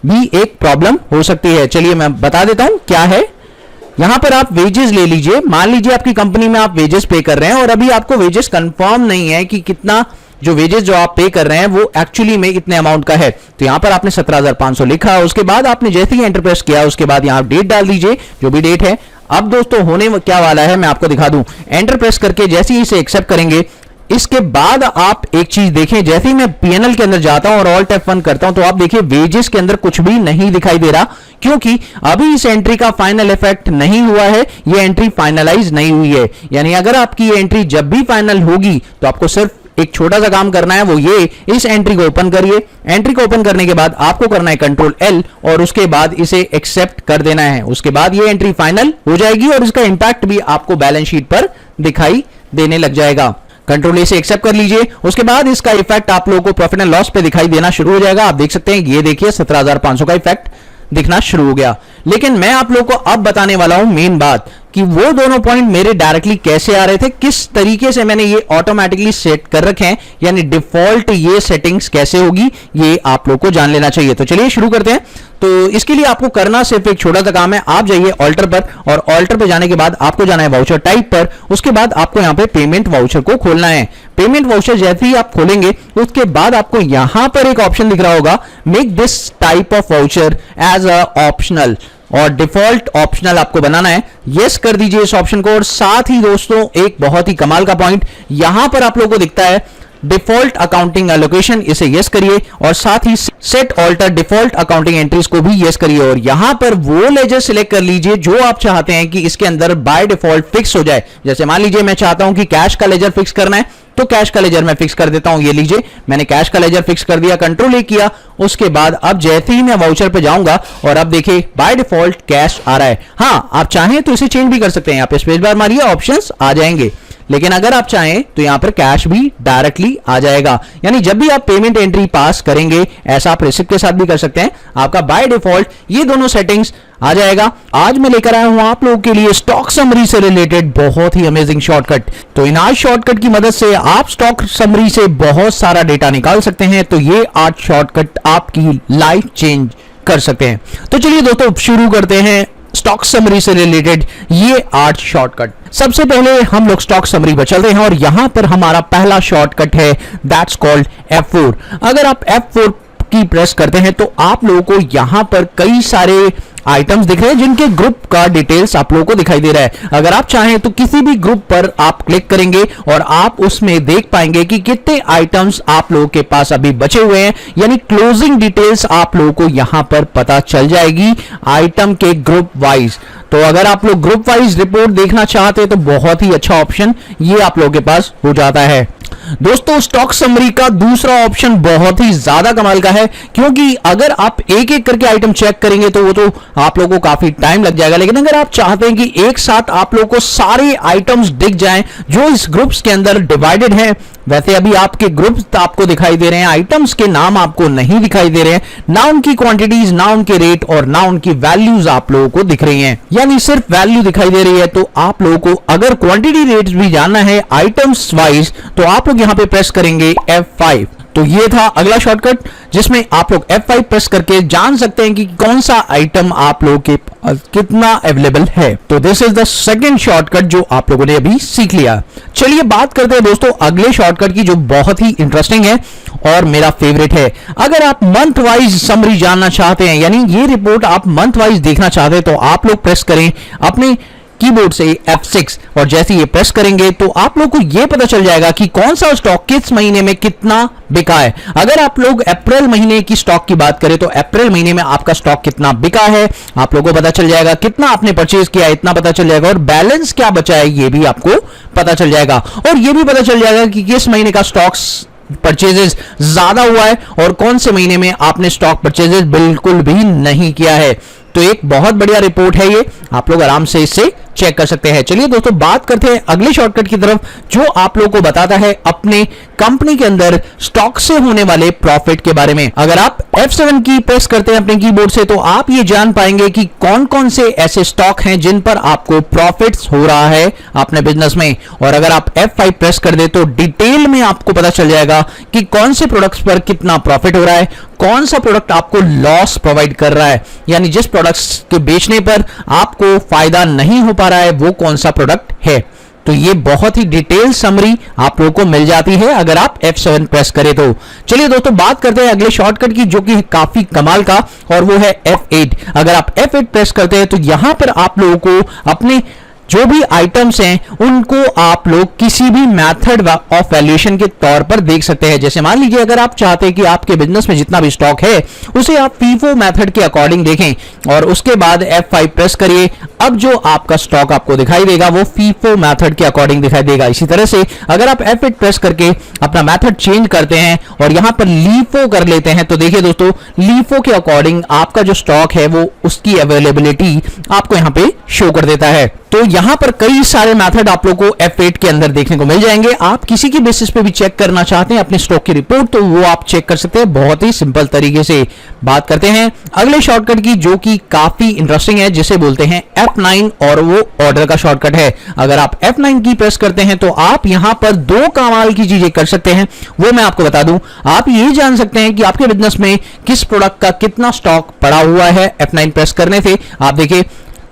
भी एक प्रॉब्लम हो सकती है। चलिए मैं बता देता हूं क्या है। यहां पर आप वेजेस ले लीजिए। मान लीजिए आपकी कंपनी में आप वेजेस पे कर रहे हैं और अभी आपको वेजेस कंफर्म नहीं है कि कितना जो वेजेस जो आप पे कर रहे हैं वो एक्चुअली में इतने अमाउंट का है। तो यहां पर आपने 17,500 लिखा, उसके बाद आपने जैसे ही एंटर प्रेस किया उसके बाद यहां डेट डाल दीजिए, जो भी डेट है। अब दोस्तों होने क्या वाला है मैं आपको दिखा दूं। एंटर प्रेस करके जैसे ही इसे एक्सेप्ट करेंगे, इसके बाद आप एक चीज देखें, जैसे ही मैं पीएनएल के अंदर जाता हूं और ऑल्ट F1 करता हूं तो आप देखिए वेजेस के अंदर कुछ भी नहीं दिखाई दे रहा, क्योंकि अभी इस एंट्री का फाइनल इफेक्ट नहीं हुआ है, ये एंट्री फाइनलाइज नहीं हुई है। यानी अगर आपकी ये एंट्री जब भी फाइनल होगी तो आपको सिर्फ एक छोटा सा काम करना है, वो ये, इस एंट्री को ओपन करिए। एंट्री को ओपन करने के बाद आपको करना है कंट्रोल L और उसके बाद इसे एक्सेप्ट कर देना है। उसके बाद ये एंट्री फाइनल हो जाएगी और इसका इंपैक्ट भी आपको बैलेंस शीट पर दिखाई देने लग जाएगा। कंट्रोल A से एक्सेप्ट कर लीजिए, उसके बाद इसका इफेक्ट आप लोगों को प्रॉफिट एंड लॉस पे दिखाई देना शुरू हो जाएगा। आप देख सकते हैं, ये देखिए 17,500 का इफेक्ट दिखना शुरू हो गया। लेकिन मैं आप लोगों को अब बताने वाला हूं मेन बात कि वो दोनों पॉइंट मेरे डायरेक्टली कैसे आ रहे थे, किस तरीके से मैंने ये ऑटोमेटिकली सेट कर रखे हैं, यानी डिफॉल्ट ये सेटिंग्स कैसे होगी, ये आप लोग को जान लेना चाहिए। तो चलिए शुरू करते हैं। तो इसके लिए आपको करना सिर्फ एक छोटा सा काम है, आप जाइए ऑल्टर पर और ऑल्टर पर जाने के बाद आपको जाना है वाउचर टाइप पर। उसके बाद आपको यहां पे पेमेंट वाउचर को खोलना है। पेमेंट वाउचर जैसे ही आप खोलेंगे उसके बाद आपको यहां पर एक ऑप्शन दिख रहा होगा, make this type of voucher as a optional, और डिफॉल्ट ऑप्शनल आपको बनाना है। यस कर दीजिए इस ऑप्शन को। और साथ ही दोस्तों एक बहुत ही कमाल का पॉइंट यहां पर आप लोगों को दिखता है, डिफॉल्ट अकाउंटिंग एलोकेशन, इसे यस करिए और साथ ही set alter default accounting entries को भी यस करिए। और यहां पर वो लेजर सिलेक्ट कर लीजिए जो आप चाहते हैं कि इसके अंदर बाय डिफॉल्ट फिक्स हो जाए। जैसे मान लीजिए मैं चाहता हूं कि कैश का लेजर फिक्स करना है, तो कैश का लेजर मैं फिक्स कर देता हूं। ये लीजिए मैंने कैश का लेजर फिक्स कर दिया, कंट्रोल A किया। उसके बाद अब जैसे ही मैं वाउचर पे जाऊंगा और अब देखिए बाय डिफॉल्ट कैश आ रहा है। हां, आप चाहें तो इसे चेंज भी कर सकते हैं, यहां पे स्पेस बार मारिए, ऑप्शंस आ जाएंगे। लेकिन अगर आप चाहें तो यहां पर कैश भी डायरेक्टली आ जाएगा। यानी जब भी आप पेमेंट एंट्री पास करेंगे, ऐसा आप रिसिप्ट के साथ भी कर सकते हैं, आपका बाय डिफॉल्ट ये दोनों सेटिंग्स आ जाएगा। आज मैं लेकर आया हूं आप लोगों के लिए स्टॉक समरी से रिलेटेड बहुत ही अमेजिंग शॉर्टकट। तो इन आज शॉर्टकट की मदद से आप स्टॉक समरी से बहुत सारा डेटा निकाल सकते हैं। तो ये आज शॉर्टकट आपकी लाइफ चेंज कर सकते हैं। तो चलिए दोस्तों शुरू करते हैं स्टॉक समरी से रिलेटेड ये 8 शॉर्टकट। सबसे पहले हम लोग स्टॉक समरी पर चल रहे हैं और यहां पर हमारा पहला शॉर्टकट है, दैट्स कॉल्ड F4। अगर आप F4 की प्रेस करते हैं तो आप लोगों को यहां पर कई सारे आइटम्स दिख रहे हैं जिनके ग्रुप का डिटेल्स आप लोगों को दिखाई दे रहा है। अगर आप चाहें तो किसी भी ग्रुप पर आप क्लिक करेंगे और आप उसमें देख पाएंगे कि कितने आइटम्स आप लोगों के पास अभी बचे हुए हैं, यानी क्लोजिंग डिटेल्स आप लोगों को यहां पर पता चल जाएगी आइटम के ग्रुप वाइज। तो अगर आप लोग ग्रुप वाइज रिपोर्ट देखना चाहते हैं तो बहुत ही अच्छा ऑप्शन ये आप लोगों के पास हो जाता है। दोस्तों स्टॉक समरी का दूसरा ऑप्शन बहुत ही ज्यादा कमाल का है, क्योंकि अगर आप एक एक करके आइटम चेक करेंगे तो वो तो आप लोगों को काफी टाइम लग जाएगा। लेकिन अगर आप चाहते हैं कि एक साथ आप लोगों को सारे आइटम्स दिख जाएं जो इस ग्रुप्स के अंदर डिवाइडेड हैं, वैसे अभी आपके ग्रुप्स आपको दिखाई दे रहे हैं, आइटम्स के नाम आपको नहीं दिखाई दे रहे हैं, ना उनकी क्वांटिटीज, ना उनके रेट और ना उनकी वैल्यूज आप लोगों को दिख रही हैं, यानी सिर्फ वैल्यू दिखाई दे रही है। तो आप लोगों को अगर क्वांटिटी रेट्स भी जानना है आइटम्स वाइज तो आप लोग यहां पे प्रेस करेंगे F5। तो ये था अगला शॉर्टकट जिसमें आप लोग F5 प्रेस करके जान सकते हैं कि कौन सा आइटम आप लोगों के कितना अवेलेबल है। तो this is the second shortcut जो आप लोगों ने अभी सीख लिया। चलिए बात करते हैं दोस्तों अगले शॉर्टकट की जो बहुत ही इंटरेस्टिंग है और मेरा फेवरेट है। अगर आप मंथ वाइज समरी जानना चाहते हैं, यानी ये रिपोर्ट आप मंथ वाइज देखना चाहते हैं, तो आप लोग प्रेस करें अपने कीबोर्ड से F6 और जैसे ये प्रेस करेंगे तो आप लोग को ये पता चल जाएगा कि कौन सा स्टॉक किस महीने में कितना बिका है। अगर आप लोग अप्रैल महीने की स्टॉक की बात करें तो अप्रैल महीने में आपका स्टॉक कितना बिका है आप लोगों को पता चल जाएगा, कितना आपने परचेज किया है इतना पता चल जाएगा, और बैलेंस क्या बचा है ये भी आपको पता चल जाएगा। और ये भी पता चल जाएगा कि किस महीने का स्टॉक्स परचेजेस ज्यादा हुआ है और कौन से महीने में आपने स्टॉक परचेजेस बिल्कुल भी नहीं किया है। तो एक बहुत बढ़िया रिपोर्ट है ये, आप लोग आराम से इससे चेक कर सकते हैं। चलिए दोस्तों बात करते हैं अगले शॉर्टकट की तरफ जो आप लोगों को बताता है अपने कंपनी के अंदर स्टॉक से होने वाले प्रॉफिट के बारे में। अगर आप F7 की प्रेस करते हैं अपने कीबोर्ड से तो आप ये जान पाएंगे कि कौन कौन से ऐसे स्टॉक हैं जिन पर आपको प्रॉफिट्स हो रहा है अपने बिजनेस में। और अगर आप F5 प्रेस कर दे तो डिटेल में आपको पता चल जाएगा कि कौन से प्रोडक्ट्स पर कितना प्रॉफिट हो रहा है, कौन सा प्रोडक्ट आपको लॉस प्रोवाइड कर रहा है, यानी जिस प्रोडक्ट्स के बेचने पर आपको फायदा नहीं हो पा रहा है वो कौन सा प्रोडक्ट है। तो ये बहुत ही डिटेल समरी आप लोगों को मिल जाती है अगर आप F7 प्रेस करें तो। चलिए दोस्तों बात करते हैं अगले शॉर्टकट की, जो कि है काफी कमाल का, और वो है F8। अगर आप F8 प्रेस करते हैं तो यहां पर आप लोगों को अपने जो भी आइटम्स हैं उनको आप लोग किसी भी मेथड ऑफ वैल्यूएशन के तौर पर देख सकते हैं। जैसे मान लीजिए अगर आप चाहते हैं कि आपके बिजनेस में जितना भी स्टॉक है उसे आप फीफो मेथड के अकॉर्डिंग देखें और उसके बाद F5 प्रेस करिए। अब जो आपका स्टॉक आपको दिखाई देगा वो फीफो मेथड के अकॉर्डिंग दिखाई देगा। इसी तरह से अगर आप F8 प्रेस करके अपना मेथड चेंज करते हैं और यहां पर लीफो कर लेते हैं तो देखिए दोस्तों, लीफो के अकॉर्डिंग आपका जो स्टॉक है वो उसकी अवेलेबिलिटी आपको यहां पे शो कर देता है। तो यहां पर कई सारे मेथड आप लोगों को F8 के अंदर देखने को मिल जाएंगे। आप किसी की बेसिस पे भी चेक करना चाहते हैं अपने स्टॉक की रिपोर्ट तो वो आप चेक कर सकते हैं बहुत ही सिंपल तरीके से। बात करते हैं अगले शॉर्टकट की, जो कि काफी इंटरेस्टिंग है, जिसे बोलते हैं F9 और वो ऑर्डर का शॉर्टकट है। अगर आप F9 की प्रेस करते हैं तो आप यहां पर दो कमाल की चीजें कर सकते हैं, वो मैं आपको बता दूं। आप ये जान सकते हैं कि आपके बिजनेस में किस प्रोडक्ट का कितना स्टॉक पड़ा हुआ है F9 प्रेस करने से। आप देखिए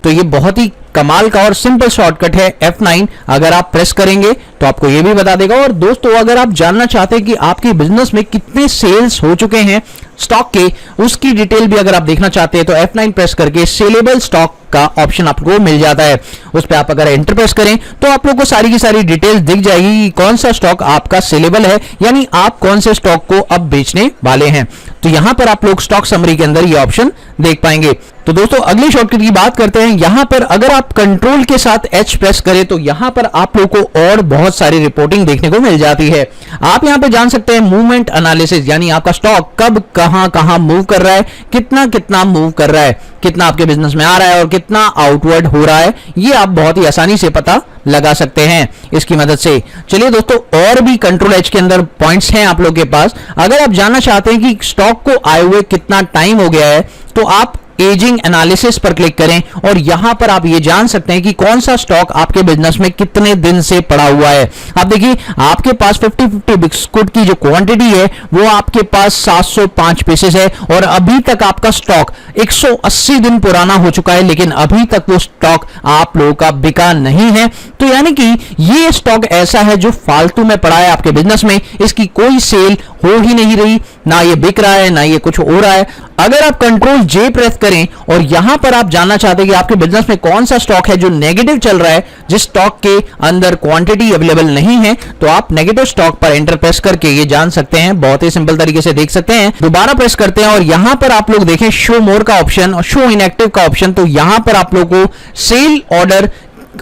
तो ये बहुत ही कमाल का और सिंपल शॉर्टकट है F9। अगर आप प्रेस करेंगे तो आपको ये भी बता देगा। और दोस्तों अगर आप जानना चाहते हैं कि आपके बिजनेस में कितने सेल्स हो चुके हैं स्टॉक के, उसकी डिटेल भी अगर आप देखना चाहते हैं तो F9 प्रेस करके सेलेबल स्टॉक का ऑप्शन आपको मिल जाता है। उस पर आप अगर एंटर प्रेस करें तो आप लोगों को सारी की सारी डिटेल्स दिख जाएगी कि कौन सा स्टॉक आपका सेलेबल है, यानी आप कौन से स्टॉक को अब बेचने वाले हैं। तो यहां पर आप लोग स्टॉक समरी के अंदर ये ऑप्शन देख पाएंगे। तो दोस्तों अगले शॉर्टकट की बात करते हैं। यहां पर अगर आप कंट्रोल के साथ H प्रेस करें तो यहां पर आप लोगों को और बहुत सारी रिपोर्टिंग देखने को मिल जाती है। आप यहां पे जान सकते हैं मूवमेंट एनालिसिस, यानी आपका स्टॉक कब कहां मूव कर रहा है, कितना मूव कर रहा है, कितना आपके बिजनेस में आ रहा है और कितना आउटवर्ड हो रहा है, ये आप बहुत ही आसानी से पता लगा सकते हैं इसकी मदद से। चलिए दोस्तों और भी कंट्रोल एच के अंदर पॉइंट्स हैं आप लोगों के पास। अगर आप जानना चाहते हैं कि स्टॉक को आए हुए कितना टाइम हो गया है तो आप एजिंग एनालिसिस पर क्लिक करें और यहां पर आप ये जान सकते हैं कि कौन सा स्टॉक आपके बिजनेस में कितने दिन से पड़ा हुआ है। आप देखिए आपके पास 50-50 बिस्कुट की जो क्वांटिटी है वो आपके पास 705 पीसेस है और अभी तक आपका स्टॉक 180 दिन पुराना हो चुका है, लेकिन अभी तक वो स्टॉक आप लोगों का बिका नहीं है। तो यानी कि ये स्टॉक ऐसा है जो फालतू में पड़ा है आपके बिजनेस में, इसकी कोई सेल हो ही नहीं रही, ना ये बिक रहा है ना ये कुछ हो रहा है। अगर आप कंट्रोल J प्रेस करें और यहां पर आप जानना चाहते हैं कि आपके बिजनेस में कौन सा स्टॉक है जो नेगेटिव चल रहा है, जिस स्टॉक के अंदर क्वांटिटी अवेलेबल नहीं है, तो आप नेगेटिव स्टॉक पर एंटर प्रेस करके ये जान सकते हैं, बहुत ही सिंपल तरीके से देख सकते हैं। दोबारा प्रेस करते हैं और यहां पर आप लोग देखें शो मोर का ऑप्शन और शो इनएक्टिव का ऑप्शन, तो यहां पर आप लोगों को सेल ऑर्डर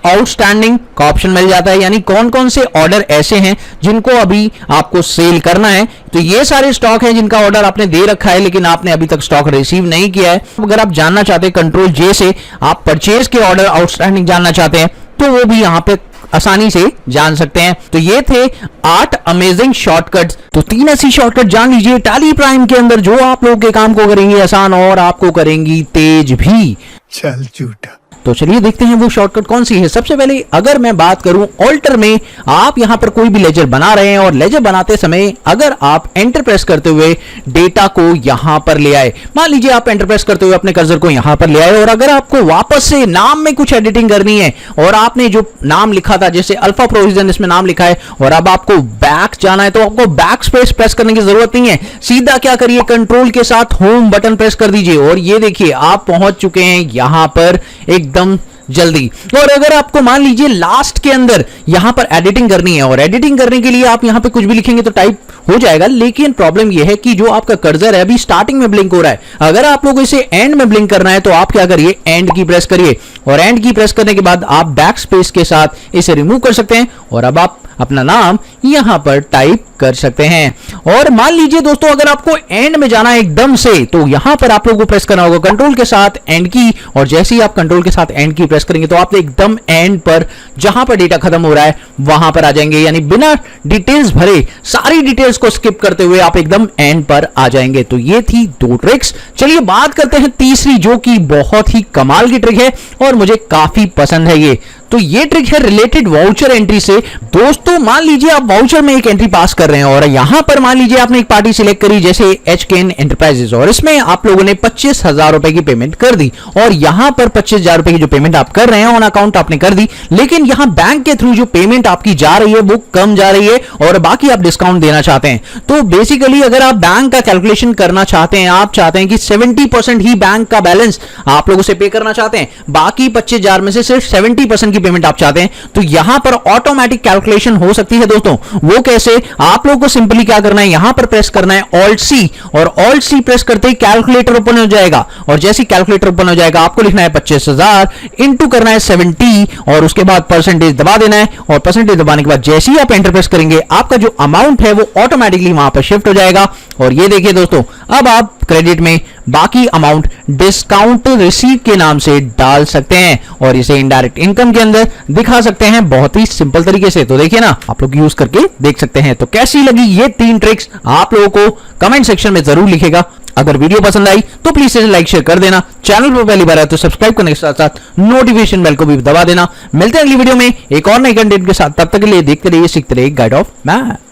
आउटस्टैंडिंग का ऑप्शन मिल जाता है, यानी कौन कौन से ऑर्डर ऐसे हैं जिनको अभी आपको सेल करना है। तो ये सारे स्टॉक हैं जिनका ऑर्डर आपने दे रखा है लेकिन आपने अभी तक स्टॉक रिसीव नहीं किया है। अगर आप जानना चाहते हैं कंट्रोल J से आप परचेज के ऑर्डर आउटस्टैंडिंग जानना चाहते हैं तो वो भी यहां पे आसानी से जान सकते हैं। तो ये थे 8 अमेजिंग शॉर्टकट्स। तो 3 ऐसी शॉर्टकट जान लीजिए टैली प्राइम के अंदर जो आप लोगों के काम को करेंगे आसान और आपको करेंगी तेज भी। चल झूठा। तो चलिए देखते हैं वो शॉर्टकट कौन सी है। सबसे पहले अगर मैं बात करूं ऑल्टर में, आप यहां पर कोई भी लेजर बना रहे हैं और लेजर बनाते समय अगर आप एंटर प्रेस करते हुए डेटा को यहां पर ले आए, मान लीजिए आप एंटर प्रेस करते हुए अपने कर्सर को यहां पर ले आए और अगर आपको वापस से नाम में कुछ एडिटिंग करनी है और आपने जो नाम लिखा था जैसे अल्फा प्रोविजन इसमें नाम लिखा है और अब आपको बैक जाना है तो आपको बैक स्पेस प्रेस करने की जरूरत नहीं है, सीधा क्या करिए कंट्रोल के साथ होम बटन प्रेस कर दीजिए और ये देखिए आप पहुंच चुके हैं यहां पर एकदम जल्दी। और अगर आपको मान लीजिए लास्ट के अंदर यहां पर एडिटिंग करनी है और एडिटिंग करने के लिए आप यहां पे कुछ भी लिखेंगे तो टाइप हो जाएगा, लेकिन प्रॉब्लम यह है कि जो आपका कर्सर है अभी स्टार्टिंग में ब्लिंक हो रहा है। अगर आप लोगों को इसे एंड में ब्लिंक करना है तो आप क्या करिए एंड की प्रेस करिए और एंड की प्रेस करने के बाद आप बैक स्पेस के साथ इसे रिमूव कर सकते हैं और अब आप अपना नाम यहां पर टाइप कर सकते हैं। और मान लीजिए दोस्तों अगर आपको एंड में जाना है एकदम से तो यहां पर आप लोगों को प्रेस करना होगा कंट्रोल के साथ एंड की और जैसे ही आप कंट्रोल के साथ एंड की प्रेस करेंगे तो आप एकदम एंड पर जहां पर डेटा खत्म हो रहा है वहां पर आ जाएंगे, यानी बिना डिटेल्स भरे सारी डिटेल्स को स्किप करते हुए आप एकदम एंड पर आ जाएंगे। तो ये थी 2 ट्रिक्स। चलिए बात करते हैं तीसरी जो कि बहुत ही कमाल की ट्रिक है और मुझे काफी पसंद है ये। तो ये ट्रिक है रिलेटेड वाउचर एंट्री से। दोस्तों मान लीजिए आप वाउचर में एक एंट्री पास कर रहे हैं और यहां पर मान लीजिए आपने एक पार्टी सिलेक्ट करी जैसे एचकेएन एंटरप्राइजेस और इसमें आप लोगों ने 25,000 रुपए की पेमेंट कर दी और यहां पर 25,000 रुपए की जो पेमेंट आप कर रहे हैं ऑन अकाउंट आपने कर दी, लेकिन यहां बैंक के थ्रू जो पेमेंट आपकी जा रही है वो कम जा रही है और बाकी आप डिस्काउंट देना चाहते हैं। तो बेसिकली अगर आप बैंक का कैलकुलेशन करना चाहते हैं, आप चाहते हैं कि 70% ही बैंक का बैलेंस आप लोगों से पे करना चाहते हैं, बाकी 25,000 में से सिर्फ 70% की पेमेंट आप चाहते हैं, तो यहां पर ऑटोमेटिक कैलकुलेशन हो सकती है। दोस्तों वो कैसे, आप लोगों को सिंपली क्या करना है, यहां पर प्रेस करना है ऑल्ट सी और ऑल्ट सी प्रेस करते ही कैलकुलेटर ओपन हो जाएगा और जैसे कैलकुलेटर ओपन हो जाएगा आपको लिखना है 25,000 इंटू करना है 70 और उसके बाद परसेंटेज दबा देना है और परसेंटेज दबाने के बाद जैसे ही आप एंटर प्रेस करेंगे आपका जो अमाउंट है वो ऑटोमेटिकली वहां पर शिफ्ट हो जाएगा। और ये देखिए दोस्तों, अब आप क्रेडिट में बाकी अमाउंट डिस्काउंट रिसीव के नाम से डाल सकते हैं और इसे इनडायरेक्ट इनकम के अंदर दिखा सकते हैं बहुत ही सिंपल तरीके से। तो देखिए ना, आप लोग यूज करके देख सकते हैं। तो कैसी लगी ये 3 ट्रिक्स आप लोगों को कमेंट सेक्शन में जरूर लिखेगा। अगर वीडियो पसंद आई तो प्लीज इसे लाइक शेयर कर देना, चैनल पर पहली बार है तो सब्सक्राइब करने के साथ साथ नोटिफिकेशन बेल को भी दबा देना। मिलते हैं अगली वीडियो में एक और नए कंटेंट के साथ, तब तक के लिए देखते रहिए सीखते रहिए गाइड ऑफ मैथ।